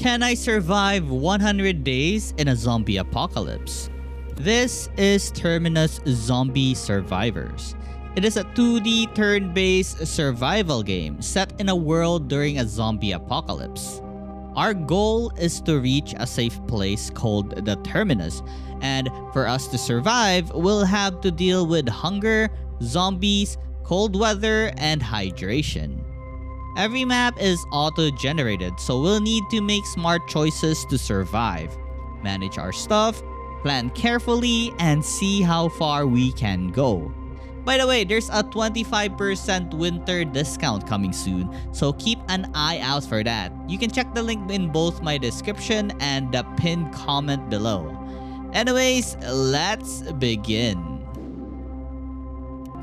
Can I survive 100 days in a zombie apocalypse? This is Terminus Zombie Survivors. It is a 2D turn-based survival game set in a world during a zombie apocalypse. Our goal is to reach a safe place called the Terminus, and for us to survive, we'll have to deal with hunger, zombies, cold weather, and hydration. Every map is auto-generated, so we'll need to make smart choices to survive, manage our stuff, plan carefully, and see how far we can go. By the way, there's a 25% winter discount coming soon, so keep an eye out for that. You can check the link in both my description and the pinned comment below. Anyways, let's begin.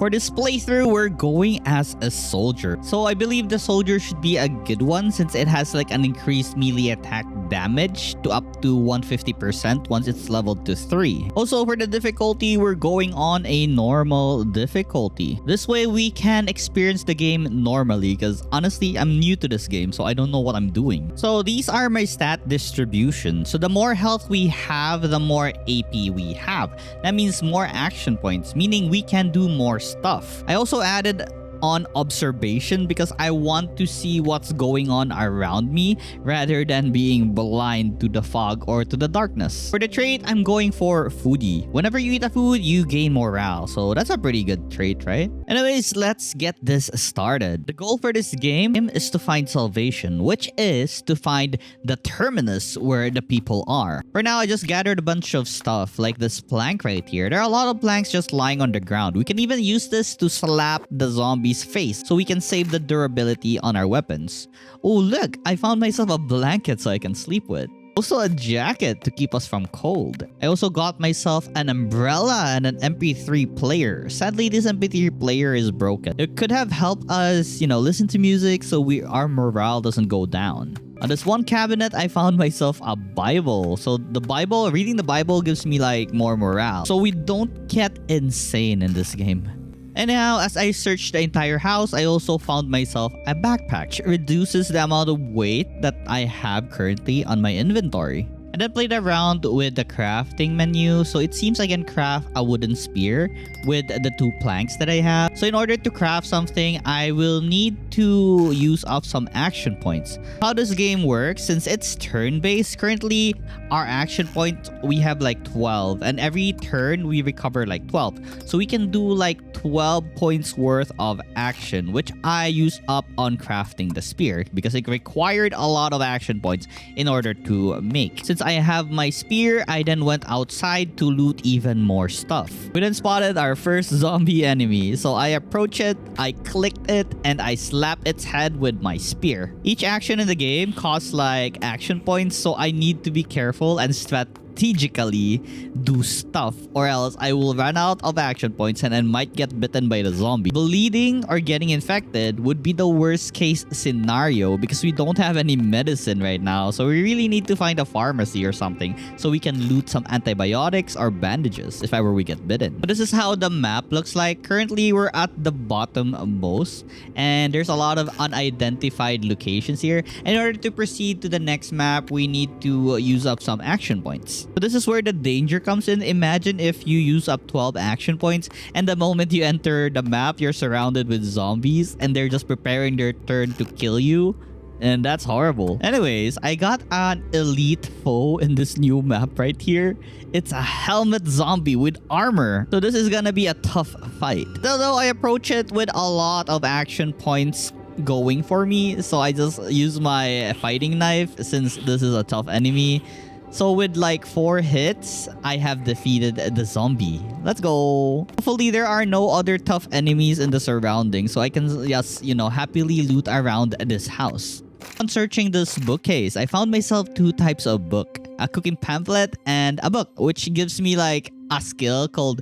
For this playthrough, we're going as a soldier. So I believe the soldier should be a good one since it has like an increased melee attack damage to up to 150% once it's leveled to 3. Also, for the difficulty, we're going on a normal difficulty. This way we can experience the game normally because honestly, I'm new to this game, so I don't know what I'm doing. So these are my stat distribution. So the more health we have, the more AP we have. That means more action points, meaning we can do more stuff. I also added on observation because I want to see what's going on around me rather than being blind to the fog or to the darkness. For the trait, I'm going for foodie. Whenever you eat a food, you gain morale. So that's a pretty good trait, right? Anyways, let's get this started. The goal for this game is to find salvation, which is to find the terminus where the people are. For now, I just gathered a bunch of stuff like this plank right here. There are a lot of planks just lying on the ground. We can even use this to slap the zombies face so we can save the durability on our weapons. Oh look, I found myself a blanket so I can sleep with. Also a jacket to keep us from cold. I also got myself an umbrella and an MP3 player. Sadly, this MP3 player is broken. It could have helped us, listen to music so our morale doesn't go down. On this one cabinet, I found myself a Bible. So reading the Bible gives me like more morale. So we don't get insane in this game. And now, as I searched the entire house, I also found myself a backpack, which reduces the amount of weight that I have currently on my inventory. And then played around with the crafting menu, so it seems I can craft a wooden spear with the 2 planks that I have. So in order to craft something, I will need to use up some action points. How this game works, since it's turn-based, currently our action points, we have like 12, and every turn we recover like 12. So we can do like 12 points worth of action, which I used up on crafting the spear because it required a lot of action points in order to make. Since I have my spear, I then went outside to loot even more stuff. We then spotted our first zombie enemy, so I approached it, I clicked it, and I slapped its head with my spear. Each action in the game costs like action points, so I need to be careful and strategically do stuff, or else I will run out of action points and I might get bitten by the zombie. Bleeding or getting infected would be the worst case scenario because we don't have any medicine right now, so we really need to find a pharmacy or something so we can loot some antibiotics or bandages if ever we get bitten. But this is how the map looks like. Currently, we're at the bottom most, and there's a lot of unidentified locations here. In order to proceed to the next map, we need to use up some action points. So this is where the danger comes in. Imagine if you use up 12 action points and the moment you enter the map, you're surrounded with zombies and they're just preparing their turn to kill you. And that's horrible. Anyways, I got an elite foe in this new map right here. It's a helmet zombie with armor. So this is gonna be a tough fight. Although I approach it with a lot of action points going for me, so I just use my fighting knife since this is a tough enemy. So with like 4 hits, I have defeated the zombie. Let's go. Hopefully there are no other tough enemies in the surroundings, so I can just, happily loot around this house. On searching this bookcase, I found myself 2 types of book. A cooking pamphlet and a book, which gives me like a skill called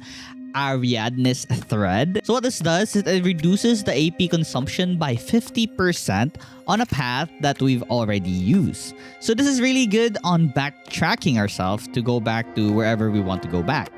Ariadne's thread. So what this does is it reduces the AP consumption by 50% on a path that we've already used. So this is really good on backtracking ourselves to go back to wherever we want to go back.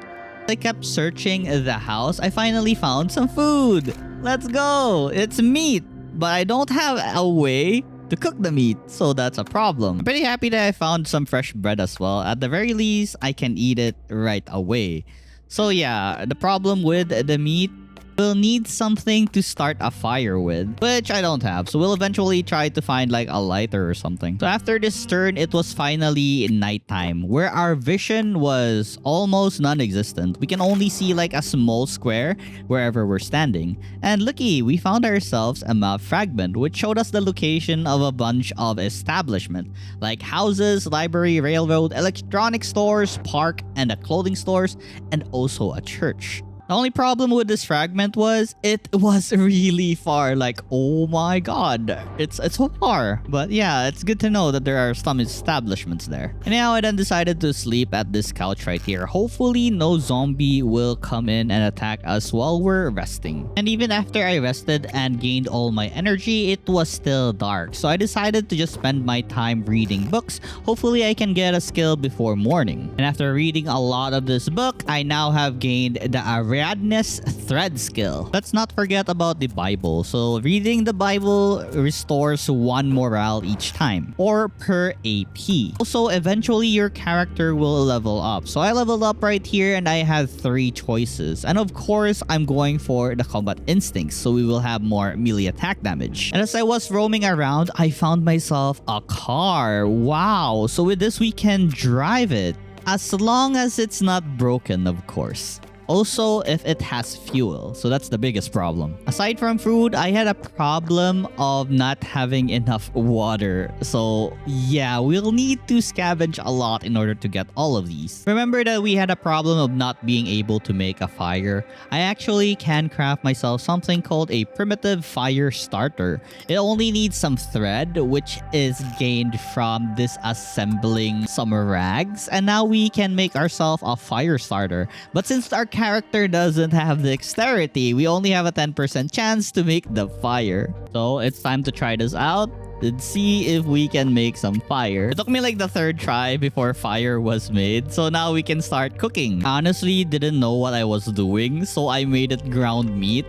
I kept searching the house. I finally found some food. Let's go. It's meat, but I don't have a way to cook the meat, so that's a problem. I'm pretty happy that I found some fresh bread as well. At the very least, I can eat it right away. So yeah, the problem with the meat, we'll need something to start a fire with, which I don't have. So we'll eventually try to find like a lighter or something. So after this turn, it was finally nighttime, where our vision was almost non-existent. We can only see like a small square wherever we're standing. And looky, we found ourselves a map fragment, which showed us the location of a bunch of establishments, like houses, library, railroad, electronic stores, park, and a clothing stores, and also a church. The only problem with this fragment was it was really far. Like, oh my god, it's so far. But yeah, it's good to know that there are some establishments there. And now I then decided to sleep at this couch right here. Hopefully no zombie will come in and attack us while we're resting. And even after I rested and gained all my energy, it was still dark. So I decided to just spend my time reading books. Hopefully I can get a skill before morning. And after reading a lot of this book, I now have gained the Ariadne's thread skill. Let's not forget about the Bible. So reading the Bible restores 1 morale each time, or per AP. Also, eventually your character will level up. So I leveled up right here and I have 3 choices. And of course, I'm going for the combat instincts, so we will have more melee attack damage. And as I was roaming around, I found myself a car. Wow. So with this, we can drive it. As long as it's not broken, of course. Also, if it has fuel. So that's the biggest problem. Aside from food, I had a problem of not having enough water. So yeah, we'll need to scavenge a lot in order to get all of these. Remember that we had a problem of not being able to make a fire. I actually can craft myself something called a primitive fire starter. It only needs some thread, which is gained from disassembling some rags. And now we can make ourselves a fire starter. But since our character doesn't have dexterity, we only have a 10% chance to make the fire. So it's time to try this out and see if we can make some fire. It took me like the 3rd try before fire was made, so now we can start cooking. Honestly, didn't know what I was doing, so I made it ground meat.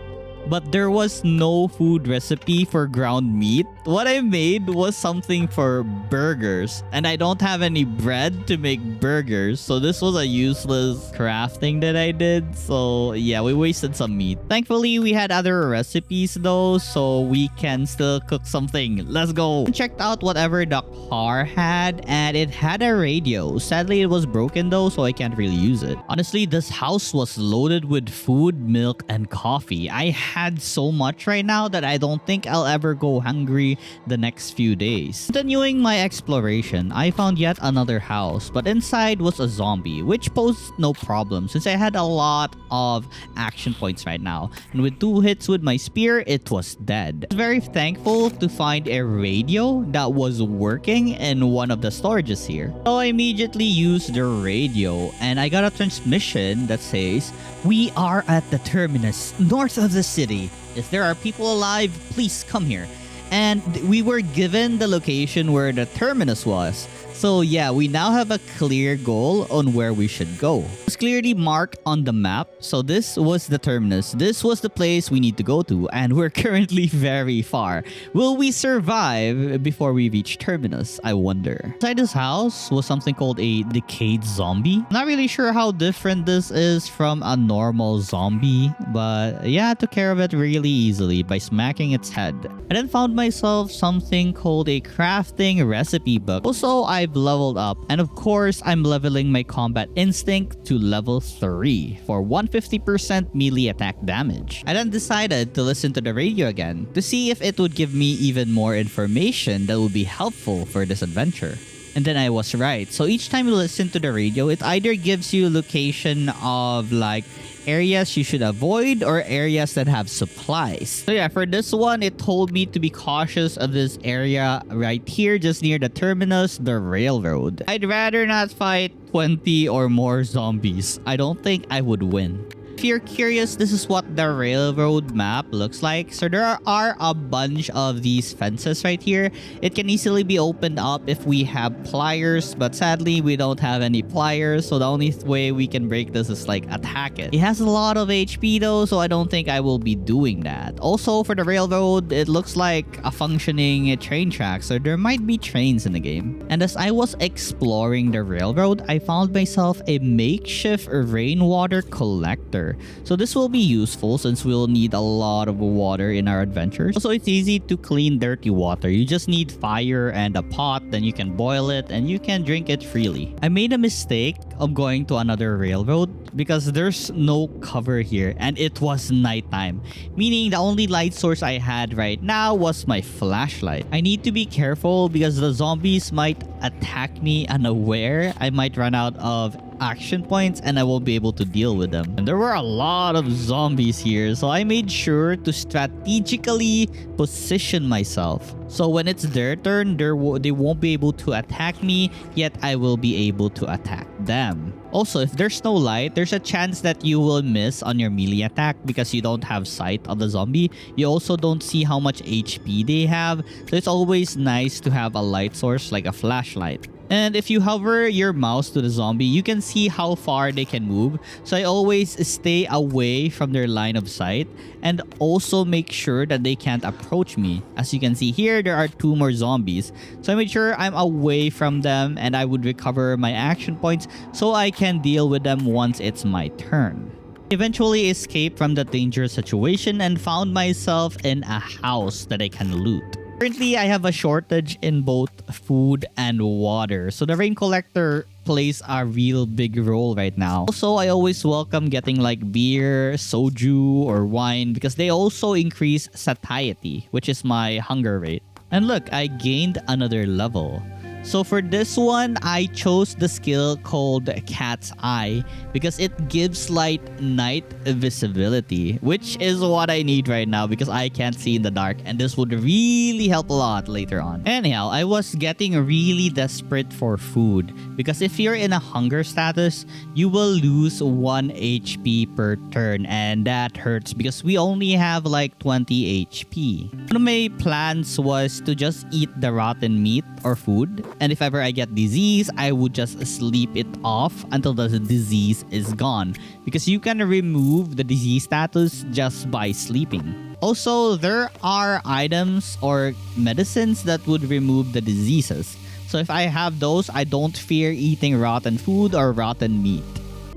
But there was no food recipe for ground meat. What I made was something for burgers. And I don't have any bread to make burgers. So this was a useless crafting that I did. So yeah, we wasted some meat. Thankfully, we had other recipes though. So we can still cook something. Let's go. I checked out whatever the car had. And it had a radio. Sadly, it was broken though. So I can't really use it. Honestly, this house was loaded with food, milk, and coffee. I had so much right now that I don't think I'll ever go hungry the next few days. Continuing my exploration, I found yet another house, but inside was a zombie, which posed no problem since I had a lot of action points right now. And with 2 hits with my spear, it was dead. I was very thankful to find a radio that was working in one of the storages here. So I immediately used the radio and I got a transmission that says, "We are at the Terminus, north of the city. If there are people alive, please come here." And we were given the location where the Terminus was. So yeah, we now have a clear goal on where we should go. It's clearly marked on the map. So this was the Terminus. This was the place we need to go to. And we're currently very far. Will we survive before we reach Terminus? I wonder. Inside this house was something called a decayed zombie. I'm not really sure how different this is from a normal zombie. But yeah, I took care of it really easily by smacking its head. I then found myself something called a crafting recipe book. Also, I've leveled up, and of course I'm leveling my combat instinct to level 3 for 150% melee attack damage. I then decided to listen to the radio again to see if it would give me even more information that would be helpful for this adventure. And then I was right. So each time you listen to the radio, it either gives you location of like areas you should avoid or areas that have supplies. So yeah, for this one, it told me to be cautious of this area right here, just near the Terminus, the railroad. I'd rather not fight 20 or more zombies. I don't think I would win. If you're curious, this is what the railroad map looks like. So there are a bunch of these fences right here. It can easily be opened up if we have pliers, but sadly we don't have any pliers, so the only way we can break this is like attack it. It has a lot of HP though, so I don't think I will be doing that. Also for the railroad, it looks like a functioning train track, so there might be trains in the game. And as I was exploring the railroad, I found myself a makeshift rainwater collector. So this will be useful since we'll need a lot of water in our adventures. Also, it's easy to clean dirty water. You just need fire and a pot, then you can boil it and you can drink it freely. I made a mistake of going to another railroad because there's no cover here and it was nighttime, meaning the only light source I had right now was my flashlight. I need to be careful because the zombies might attack me unaware. I might run out of action points and I won't be able to deal with them. And there were a lot of zombies here, so I made sure to strategically position myself. So when it's their turn, they won't be able to attack me, yet I will be able to attack them. Also, if there's no light, there's a chance that you will miss on your melee attack because you don't have sight of the zombie. You also don't see how much HP they have, so it's always nice to have a light source like a flashlight. And if you hover your mouse to the zombie, you can see how far they can move. So I always stay away from their line of sight and also make sure that they can't approach me. As you can see here, there are 2 more zombies. So I made sure I'm away from them and I would recover my action points so I can deal with them once it's my turn. Eventually escaped from the dangerous situation and found myself in a house that I can loot. Currently, I have a shortage in both food and water, so the rain collector plays a real big role right now. Also, I always welcome getting like beer, soju, or wine because they also increase satiety, which is my hunger rate. And look, I gained another level. So for this one, I chose the skill called Cat's Eye because it gives night visibility, which is what I need right now because I can't see in the dark, and this would really help a lot later on. Anyhow, I was getting really desperate for food because if you're in a hunger status, you will lose 1 HP per turn, and that hurts because we only have like 20 HP. One of my plans was to just eat the rotten meat or food. And if ever I get disease, I would just sleep it off until the disease is gone. Because you can remove the disease status just by sleeping. Also, there are items or medicines that would remove the diseases. So if I have those, I don't fear eating rotten food or rotten meat.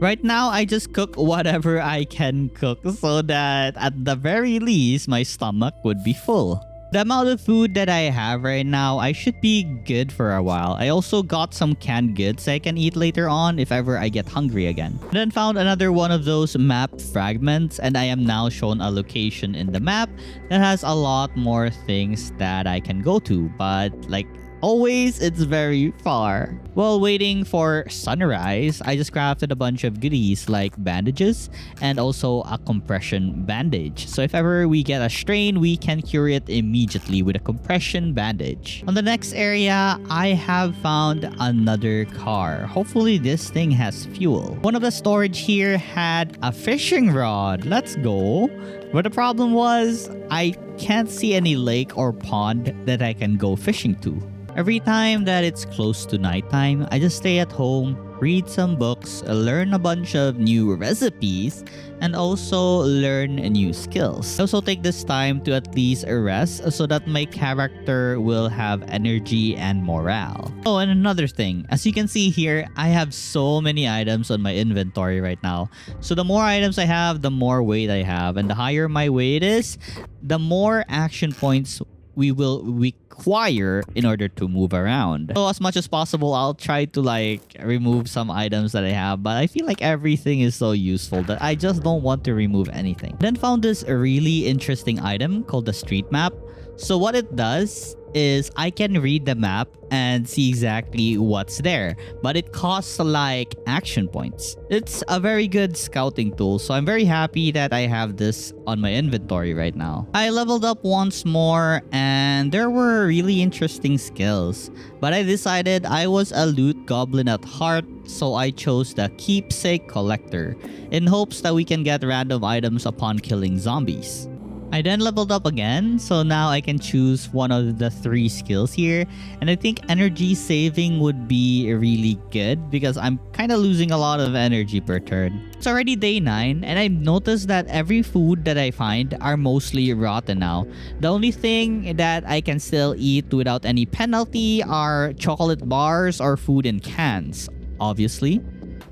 Right now, I just cook whatever I can cook so that at the very least, my stomach would be full. The amount of food that I have right now, I should be good for a while. I also got some canned goods I can eat later on if ever I get hungry again. Then found another one of those map fragments, and I am now shown a location in the map that has a lot more things that I can go to, but like always, it's very far. While waiting for sunrise, I just crafted a bunch of goodies like bandages and also a compression bandage. So if ever we get a strain, we can cure it immediately with a compression bandage. On the next area, I have found another car. Hopefully this thing has fuel. One of the storage here had a fishing rod. Let's go. But the problem was, I can't see any lake or pond that I can go fishing to. Every time that it's close to nighttime, I just stay at home, read some books, learn a bunch of new recipes, and also learn new skills. I also take this time to at least rest so that my character will have energy and morale. Oh, and another thing, as you can see here, I have so many items on my inventory right now. So the more items I have, the more weight I have, and the higher my weight is, the more action points we will require in order to move around. So as much as possible, I'll try to like remove some items that I have, but I feel like everything is so useful that I just don't want to remove anything. Then found this really interesting item called the street map. So what it does is I can read the map and see exactly what's there, but it costs like action points. It's a very good scouting tool, so I'm very happy that I have this on my inventory right now. I leveled up once more and there were really interesting skills, but I decided I was a loot goblin at heart, so I chose the keepsake collector in hopes that we can get random items upon killing zombies. I then leveled up again, so now I can choose one of the 3 skills here, and I think energy saving would be really good because I'm kind of losing a lot of energy per turn. It's already day 9 and I've noticed that every food that I find are mostly rotten now. The only thing that I can still eat without any penalty are chocolate bars or food in cans, obviously.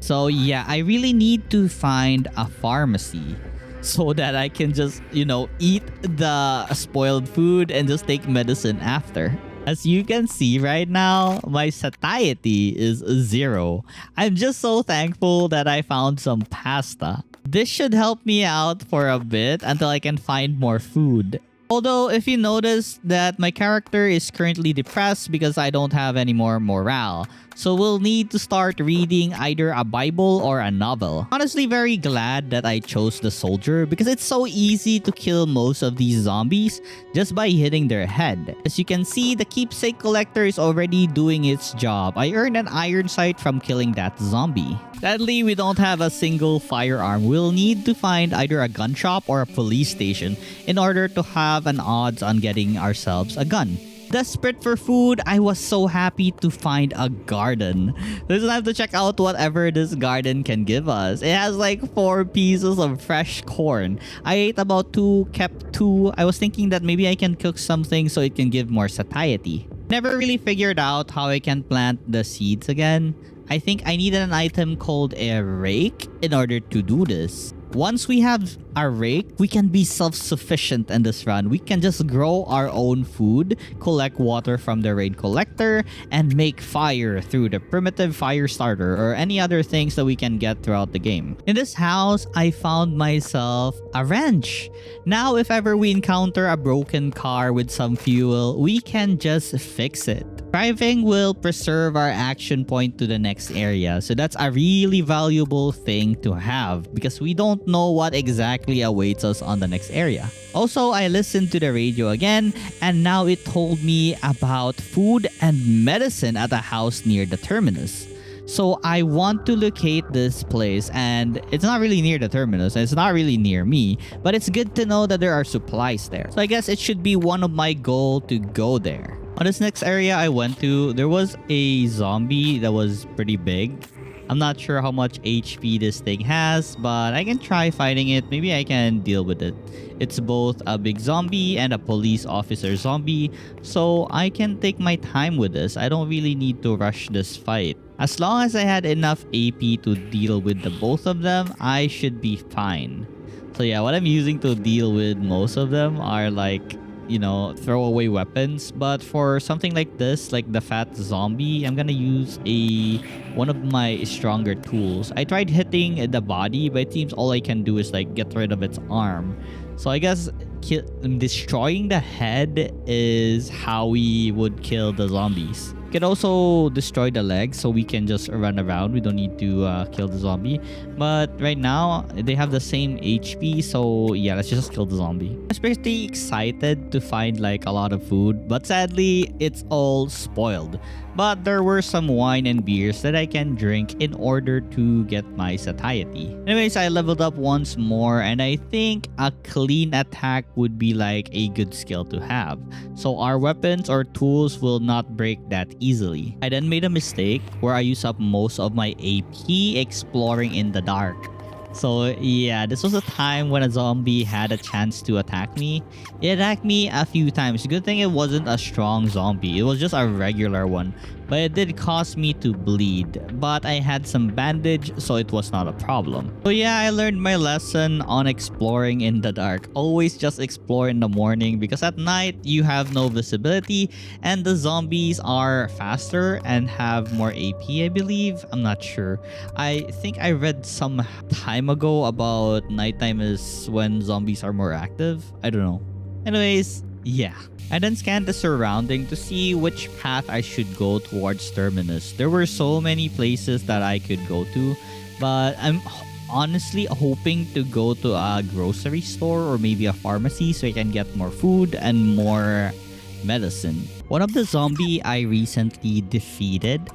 So yeah, I really need to find a pharmacy so that I can just, eat the spoiled food and just take medicine after. As you can see right now, my satiety is 0. I'm just so thankful that I found some pasta. This should help me out for a bit until I can find more food. Although, if you notice that my character is currently depressed because I don't have any more morale. So we'll need to start reading either a Bible or a novel. Honestly, very glad that I chose the soldier because it's so easy to kill most of these zombies just by hitting their head. As you can see, the keepsake collector is already doing its job. I earned an iron sight from killing that zombie. Sadly, we don't have a single firearm. We'll need to find either a gun shop or a police station in order to have an odds on getting ourselves a gun. Desperate for food, I was so happy to find a garden. Let's have to check out whatever this garden can give us. It has like 4 pieces of fresh corn. I ate about 2, kept 2. I was thinking that maybe I can cook something so it can give more satiety. Never really figured out how I can plant the seeds again. I think I need an item called a rake in order to do this. Once we have a rake, we can be self-sufficient in this run. We can just grow our own food, collect water from the rain collector, and make fire through the primitive fire starter or any other things that we can get throughout the game. In this house, I found myself a wrench. Now, if ever we encounter a broken car with some fuel, we can just fix it. Driving will preserve our action point to the next area, so that's a really valuable thing to have because we don't know what exactly awaits us on the next area. Also, I listened to the radio again and now it told me about food and medicine at a house near the Terminus. So I want to locate this place, and it's not really near the Terminus, and it's not really near me, but it's good to know that there are supplies there. So I guess it should be one of my goals to go there. On this next area I went to, there was a zombie that was pretty big. I'm not sure how much HP this thing has, but I can try fighting it. Maybe I can deal with it. It's both a big zombie and a police officer zombie, so I can take my time with this. I don't really need to rush this fight. As long as I had enough AP to deal with the both of them, I should be fine. So yeah, what I'm using to deal with most of them are like, throwaway weapons. But for something like this, like the fat zombie, I'm gonna use one of my stronger tools. I tried hitting the body, but it seems all I can do is like get rid of its arm. So I guess destroying the head is how we would kill the zombies. We can also destroy the legs so we can just run around. We don't need to kill the zombie. But right now, they have the same HP. So yeah, let's just kill the zombie. I was pretty excited to find like a lot of food. But sadly, it's all spoiled. But there were some wine and beers that I can drink in order to get my satiety. Anyways, I leveled up once more. And I think a clean attack would be like a good skill to have. So our weapons or tools will not break that easily. I then made a mistake where I used up most of my AP exploring in the dark. So yeah, this was a time when a zombie had a chance to attack me. It attacked me a few times. Good thing it wasn't a strong zombie. It was just a regular one. But it did cause me to bleed. But I had some bandage, so it was not a problem. So yeah, I learned my lesson on exploring in the dark. Always just explore in the morning because at night you have no visibility and the zombies are faster and have more AP, I believe. I'm not sure. I think I read some time ago about nighttime is when zombies are more active. I don't know. Anyways, Yeah. I then scanned the surrounding to see which path I should go towards Terminus. There were so many places that I could go to, but I'm honestly hoping to go to a grocery store or maybe a pharmacy so I can get more food and more medicine. One of the zombie I recently defeated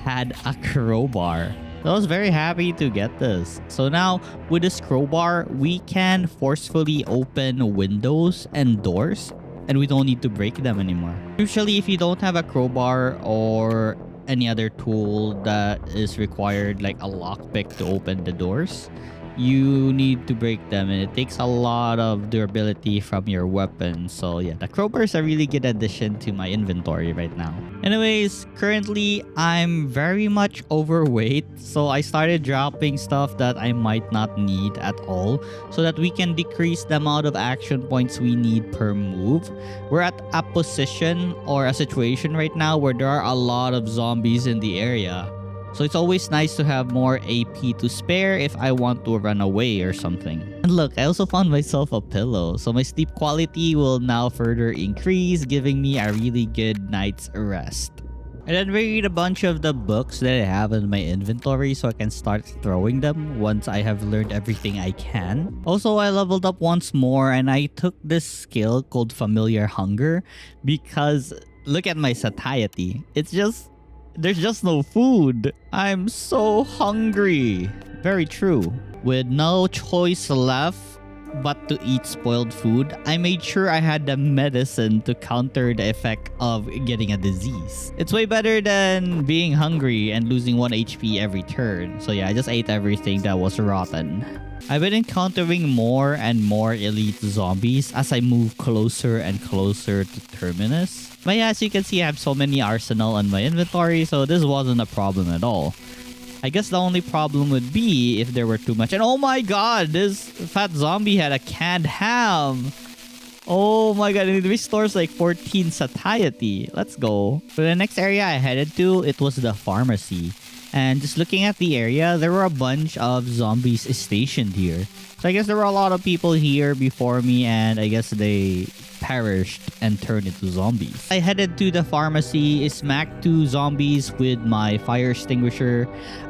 had a crowbar. So I was very happy to get this. So now with this crowbar, we can forcefully open windows and doors and we don't need to break them anymore. Usually if you don't have a crowbar or any other tool that is required like a lockpick to open the doors, you need to break them and it takes a lot of durability from your weapon. So yeah, the crowbar is a really good addition to my inventory right now. Anyways, currently I'm very much overweight, so I started dropping stuff that I might not need at all so that we can decrease the amount of action points we need per move. We're at a position or a situation right now where there are a lot of zombies in the area. So it's always nice to have more AP to spare if I want to run away or something. And look, I also found myself a pillow. So my sleep quality will now further increase, giving me a really good night's rest. And then read a bunch of the books that I have in my inventory so I can start throwing them once I have learned everything I can. Also, I leveled up once more and I took this skill called Familiar Hunger because look at my satiety. There's just no food. I'm so hungry. Very true. With no choice left but to eat spoiled food, I made sure I had the medicine to counter the effect of getting a disease. It's way better than being hungry and losing 1 HP every turn. So yeah, I just ate everything that was rotten. I've been encountering more and more elite zombies as I move closer and closer to Terminus. But yeah, as you can see, I have so many arsenal on my inventory, so this wasn't a problem at all. I guess the only problem would be if there were too much. And oh my god, this fat zombie had a canned ham. Oh my god, it restores like 14 satiety. Let's go. For the next area I headed to, it was the pharmacy. And just looking at the area, there were a bunch of zombies stationed here. So I guess there were a lot of people here before me and I guess they perished and turned into zombies. I headed to the pharmacy, smacked 2 zombies with my fire extinguisher.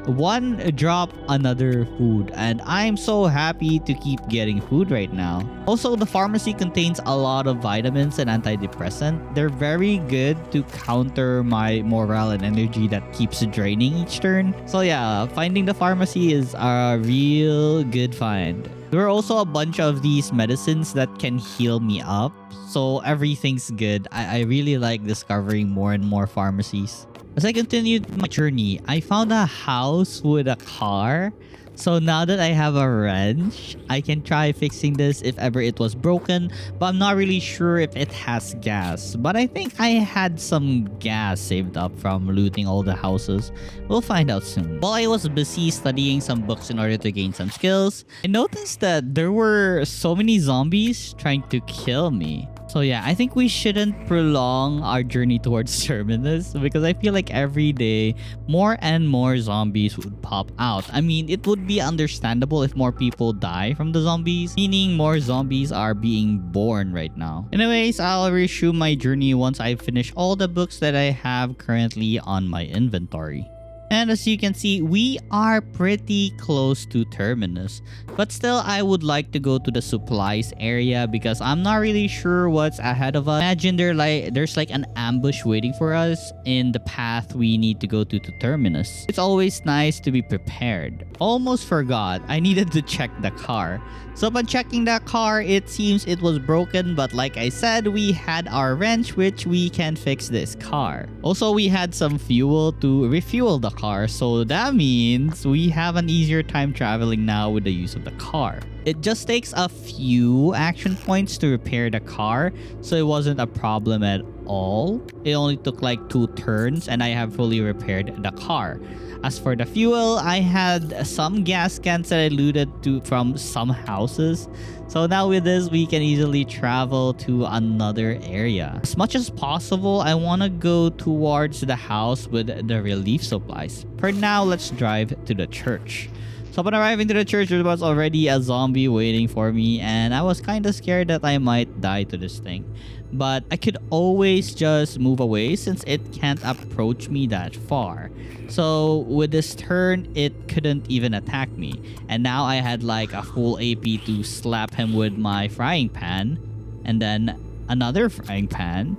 One dropped another food and I'm so happy to keep getting food right now. Also, the pharmacy contains a lot of vitamins and antidepressant. They're very good to counter my morale and energy that keeps draining each turn. So yeah, finding the pharmacy is a real good find. There are also a bunch of these medicines that can heal me up. So everything's good. I really like discovering more and more pharmacies. As I continued my journey, I found a house with a car. So now that I have a wrench, I can try fixing this if ever it was broken, but I'm not really sure if it has gas. But I think I had some gas saved up from looting all the houses. We'll find out soon. While I was busy studying some books in order to gain some skills, I noticed that there were so many zombies trying to kill me. So yeah, I think we shouldn't prolong our journey towards Terminus because I feel like every day more and more zombies would pop out. I mean, it would be understandable if more people die from the zombies, meaning more zombies are being born right now. Anyways, I'll resume my journey once I finish all the books that I have currently on my inventory. And as you can see, we are pretty close to Terminus. But still, I would like to go to the supplies area because I'm not really sure what's ahead of us. Imagine there's like an ambush waiting for us in the path we need to go to Terminus. It's always nice to be prepared. Almost forgot, I needed to check the car. So upon checking the car, it seems it was broken, but like I said, we had our wrench which we can fix this car. Also, we had some fuel to refuel the car, so that means we have an easier time traveling now with the use of the car. It just takes a few action points to repair the car, so it wasn't a problem at all. It only took like 2 turns and I have fully repaired the car. As for the fuel, I had some gas cans that I looted from some houses. So now with this, we can easily travel to another area. As much as possible, I want to go towards the house with the relief supplies. For now, let's drive to the church. So upon arriving to the church, there was already a zombie waiting for me, and I was kind of scared that I might die to this thing. But I could always just move away since it can't approach me that far. So with this turn, it couldn't even attack me. And now I had like a full AP to slap him with my frying pan. And then another frying pan.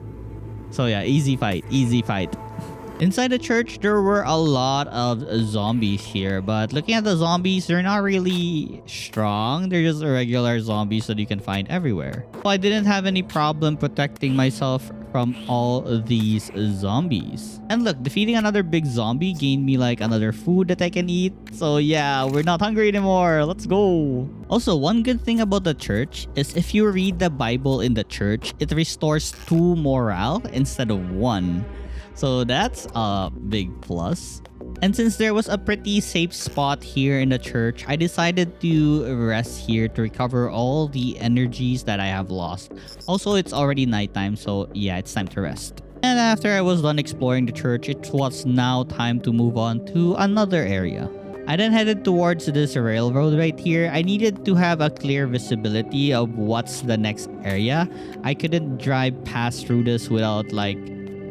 So yeah, easy fight, easy fight. Inside the church, there were a lot of zombies here, but looking at the zombies, they're not really strong. They're just regular zombies that you can find everywhere. So I didn't have any problem protecting myself from all of these zombies. And look, defeating another big zombie gained me like another food that I can eat. So yeah, we're not hungry anymore. Let's go. Also, one good thing about the church is if you read the Bible in the church, it restores 2 morale instead of 1. So that's a big plus. And since there was a pretty safe spot here in the church, I decided to rest here to recover all the energies that I have lost. Also, it's already nighttime, so yeah, it's time to rest. And after I was done exploring the church, it was now time to move on to another area. I then headed towards this railroad right here. I needed to have a clear visibility of what's the next area. I couldn't drive past through this without like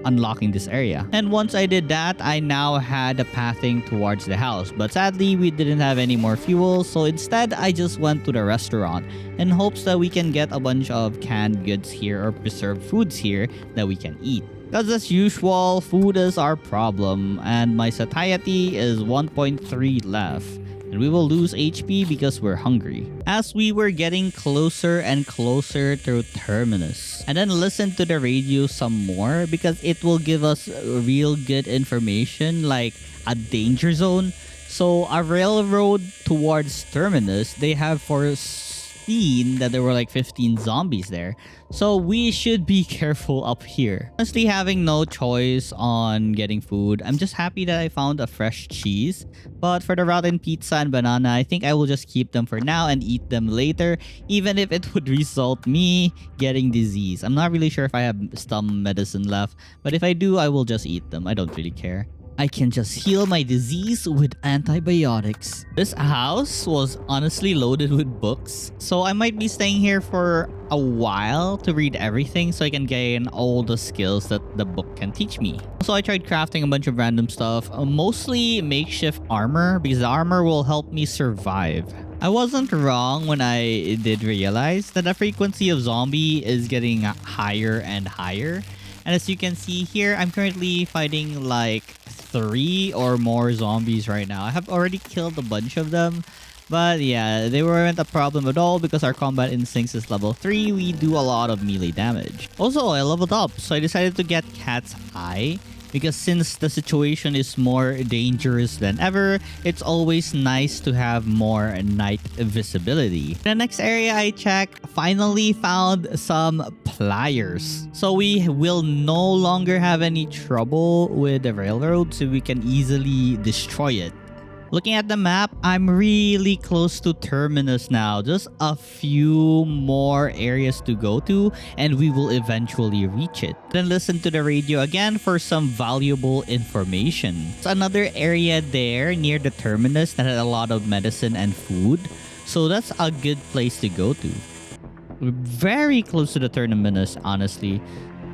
unlocking this area. And once I did that, I now had a pathing towards the house. But sadly, we didn't have any more fuel, so instead, I just went to the restaurant in hopes that we can get a bunch of canned goods here or preserved foods here that we can eat. Because as usual, food is our problem, and my satiety is 1.3 left. And we will lose HP because we're hungry. As we were getting closer and closer to Terminus. And then listen to the radio some more because it will give us real good information like a danger zone. So a railroad towards Terminus, they have foreseen that there were like 15 zombies there. So we should be careful up here. Honestly, having no choice on getting food, I'm just happy that I found a fresh cheese. But for the rotten pizza and banana, I think I will just keep them for now and eat them later, even if it would result me getting disease. I'm not really sure if I have some medicine left, but if I do, I will just eat them. I don't really care. I can just heal my disease with antibiotics. This house was honestly loaded with books, so I might be staying here for a while to read everything so I can gain all the skills that the book can teach me. So I tried crafting a bunch of random stuff, mostly makeshift armor because the armor will help me survive. I wasn't wrong when I did realize that the frequency of zombie is getting higher and higher. And as you can see here, I'm currently fighting like 3 or more zombies right now. I have already killed a bunch of them. But yeah, they weren't a problem at all because our combat instincts is level 3. We do a lot of melee damage. Also, I leveled up, so I decided to get Cat's Eye. Because since the situation is more dangerous than ever, it's always nice to have more night visibility. The next area I checked, finally found some pliers. So we will no longer have any trouble with the railroad, so we can easily destroy it. Looking at the map, I'm really close to Terminus now. Just a few more areas to go to and we will eventually reach it. Then listen to the radio again for some valuable information. It's another area there near the Terminus that had a lot of medicine and food. So that's a good place to go to. We're very close to the Terminus, honestly.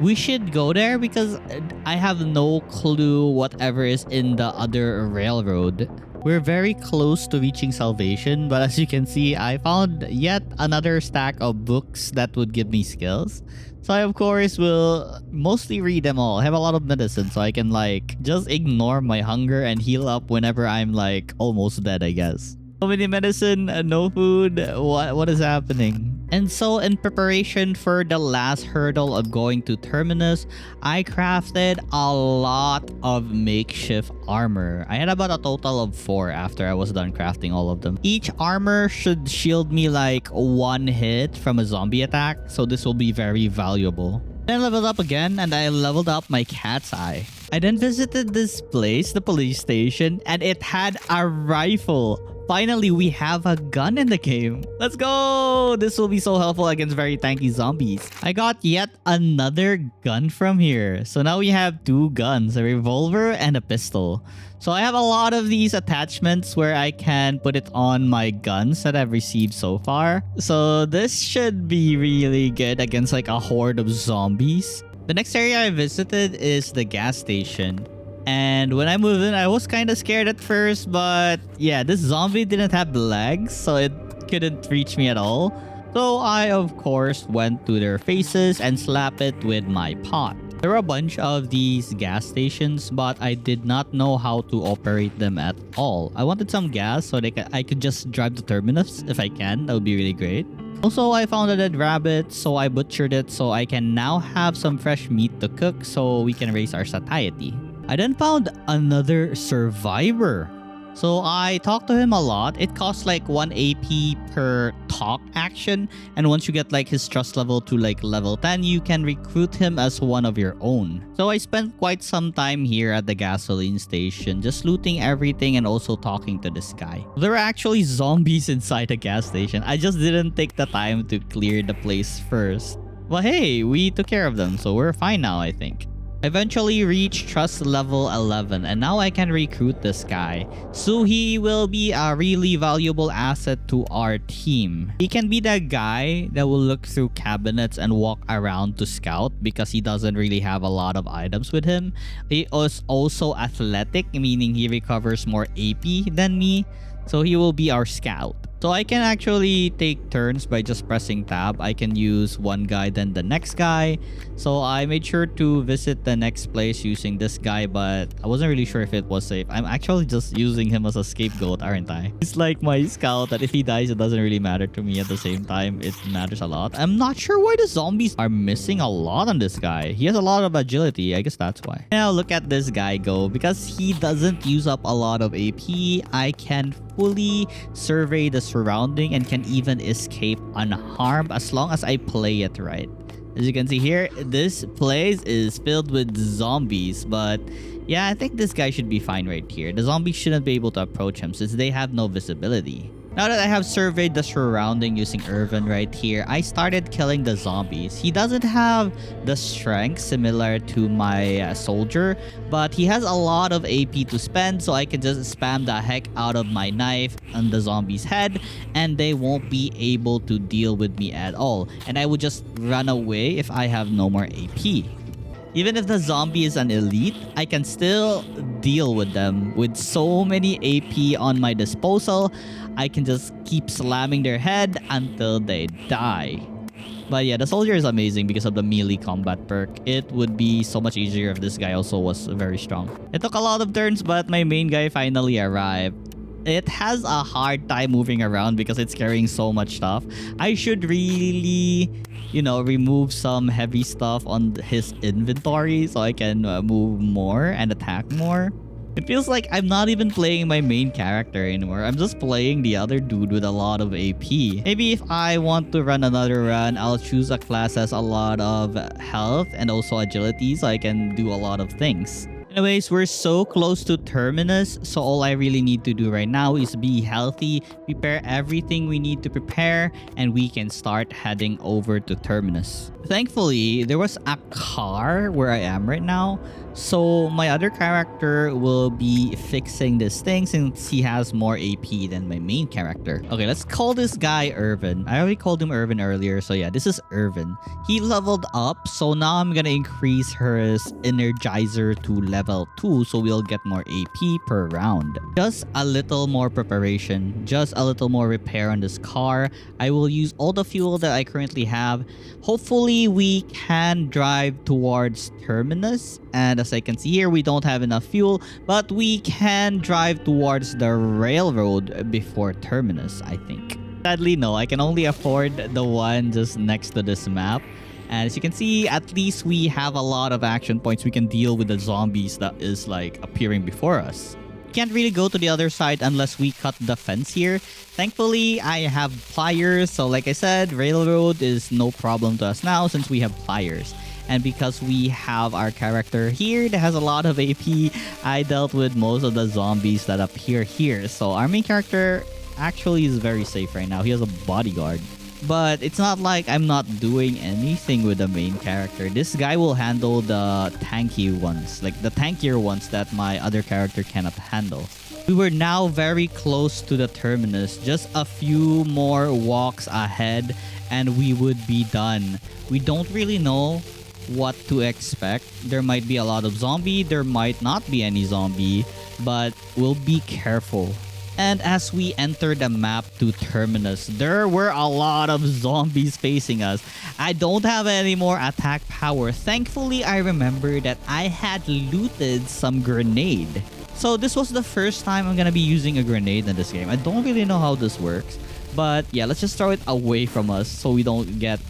We should go there because I have no clue whatever is in the other railroad. We're very close to reaching salvation, but as you can see, I found yet another stack of books that would give me skills. So I, of course, will mostly read them all. I have a lot of medicine, so I can, like, just ignore my hunger and heal up whenever I'm, like, almost dead, I guess. So many medicine, no food. What is happening? And so in preparation for the last hurdle of going to Terminus, I crafted a lot of makeshift armor. I had about a total of 4 after I was done crafting all of them. Each armor should shield me like 1 hit from a zombie attack, so this will be very valuable. Then I leveled up again and I leveled up my Cat's Eye. I then visited this place, the police station, and it had a rifle. Finally, we have a gun in the game. Let's go! This will be so helpful against very tanky zombies. I got yet another gun from here. So now we have 2 guns, a revolver and a pistol. So I have a lot of these attachments where I can put it on my guns that I've received so far. So this should be really good against like a horde of zombies. The next area I visited is the gas station. And when I moved in, I was kind of scared at first, but yeah, this zombie didn't have legs, so it couldn't reach me at all. So I, of course, went to their faces and slapped it with my pot. There were a bunch of these gas stations, but I did not know how to operate them at all. I wanted some gas so that I could just drive the Terminus if I can. That would be really great. Also, I found a dead rabbit, so I butchered it so I can now have some fresh meat to cook so we can raise our satiety. I then found another survivor. So I talked to him a lot. It costs like 1 AP per talk action. And once you get like his trust level to like level 10, you can recruit him as one of your own. So I spent quite some time here at the gasoline station, just looting everything and also talking to this guy. There were actually zombies inside the gas station. I just didn't take the time to clear the place first. But hey, we took care of them, so we're fine now, I think. Eventually reached trust level 11 and now I can recruit this guy. So he will be a really valuable asset to our team. He can be that guy that will look through cabinets and walk around to scout because he doesn't really have a lot of items with him. He is also athletic, meaning he recovers more AP than me. So he will be our scout. So I can actually take turns by just pressing tab. I can use one guy, then the next guy. So I made sure to visit the next place using this guy, but I wasn't really sure if it was safe. I'm actually just using him as a scapegoat, aren't I? It's like my scout that if he dies, it doesn't really matter to me. At the same time, it matters a lot. I'm not sure why the zombies are missing a lot on this guy. He has a lot of agility. I guess that's why. Now look at this guy go. Because he doesn't use up a lot of AP, I can fully survey the surrounding and can even escape unharmed as long as I play it right. As you can see here, this place is filled with zombies, but yeah, I think this guy should be fine right here. The zombies shouldn't be able to approach him since they have no visibility. Now that I have surveyed the surrounding using Irvin right here, I started killing the zombies. He doesn't have the strength similar to my soldier, but he has a lot of AP to spend, so I can just spam the heck out of my knife on the zombie's head and they won't be able to deal with me at all. And I would just run away if I have no more AP. Even if the zombie is an elite, I can still deal with them. With so many AP on my disposal, I can just keep slamming their head until they die. But yeah, the soldier is amazing because of the melee combat perk. It would be so much easier if this guy also was very strong. It took a lot of turns, but my main guy finally arrived. It has a hard time moving around because it's carrying so much stuff. I should really, remove some heavy stuff on his inventory so I can move more and attack more. It feels like I'm not even playing my main character anymore. I'm just playing the other dude with a lot of AP. Maybe if I want to run another run, I'll choose a class that has a lot of health and also agility so I can do a lot of things. Anyways, we're so close to Terminus, so all I really need to do right now is be healthy, prepare everything we need to prepare, and we can start heading over to Terminus. Thankfully, there was a car where I am right now, so my other character will be fixing this thing since he has more AP than my main character. Okay, let's call this guy Irvin. I already called him Irvin earlier, so yeah, this is Irvin. He leveled up, so now I'm gonna increase his Energizer to level 2 so we'll get more AP per round. Just a little more preparation, just a little more repair on this car. I will use all the fuel that I currently have. Hopefully we can drive towards Terminus, and as I can see here, we don't have enough fuel, but we can drive towards the railroad before Terminus, I think. Sadly, no, I can only afford the one just next to this map. And as you can see, at least we have a lot of action points. We can deal with the zombies that is like appearing before us. Can't really go to the other side unless we cut the fence here. Thankfully, I have pliers. So like I said, railroad is no problem to us now since we have pliers. And because we have our character here that has a lot of AP, I dealt with most of the zombies that appear here. So our main character actually is very safe right now. He has a bodyguard. But it's not like I'm not doing anything with the main character. This guy will handle the tanky ones, like the tankier ones that my other character cannot handle. We were now very close to the terminus. Just a few more walks ahead and we would be done. We don't really know what to expect. There might be a lot of zombie, there might not be any zombie, but we'll be careful. And as we enter the map to Terminus, there were a lot of zombies facing us. I don't have any more attack power. Thankfully, I remember that I had looted some grenade. So this was the first time I'm gonna be using a grenade in this game. I don't really know how this works. But yeah, let's just throw it away from us so we don't get,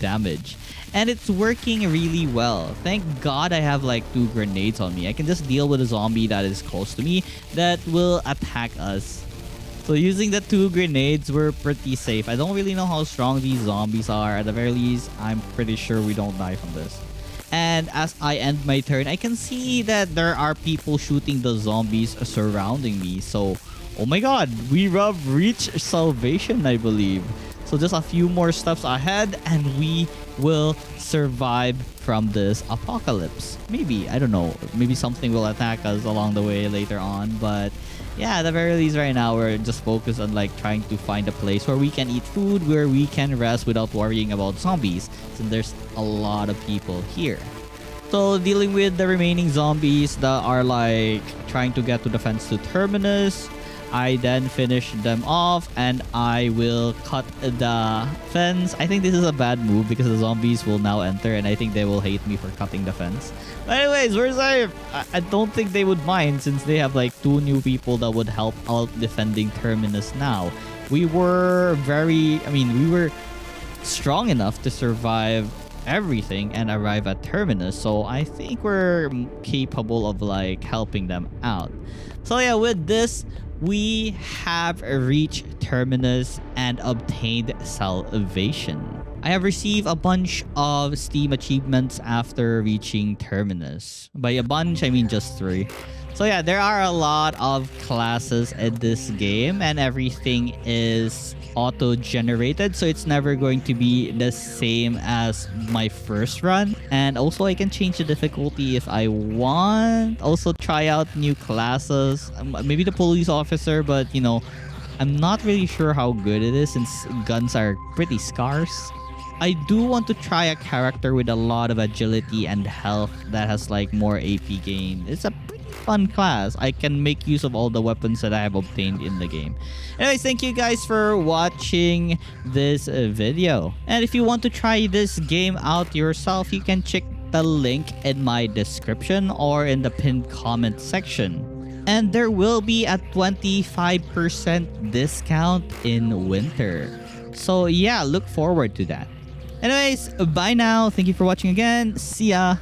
damage. And it's working really well. Thank God I have like 2 grenades on me. I can just deal with a zombie that is close to me that will attack us. So using the 2 grenades, we're pretty safe. I don't really know how strong these zombies are. At the very least, I'm pretty sure we don't die from this. And as I end my turn, I can see that there are people shooting the zombies surrounding me. So, oh my god, we have reached salvation, I believe. So just a few more steps ahead and we will survive from this apocalypse. Maybe, I don't know. Maybe something will attack us along the way later on. But yeah, at the very least right now, we're just focused on like trying to find a place where we can eat food, where we can rest without worrying about zombies. Since there's a lot of people here. So dealing with the remaining zombies that are like trying to get to the fence to Terminus. I then finish them off and I will cut the fence. I think this is a bad move because the zombies will now enter and I think they will hate me for cutting the fence. But anyways, we're safe. I don't think they would mind since they have like 2 new people that would help out defending Terminus now. We were we were strong enough to survive everything and arrive at Terminus. So I think we're capable of like helping them out. So yeah, with this, we have reached Terminus and obtained salvation. I have received a bunch of Steam achievements after reaching Terminus. By a bunch, I mean just 3. So yeah, there are a lot of classes in this game and everything is auto-generated, so it's never going to be the same as my first run. And also I can change the difficulty if I want. Also try out new classes, maybe the police officer, but I'm not really sure how good it is since guns are pretty scarce. I do want to try a character with a lot of agility and health that has like more AP gain. It's a pretty fun class. I can make use of all the weapons that I have obtained in the game. Anyways, thank you guys for watching this video. And if you want to try this game out yourself, you can check the link in my description or in the pinned comment section. And there will be a 25% discount in winter. So yeah, look forward to that. Anyways, bye now. Thank you for watching again. See ya.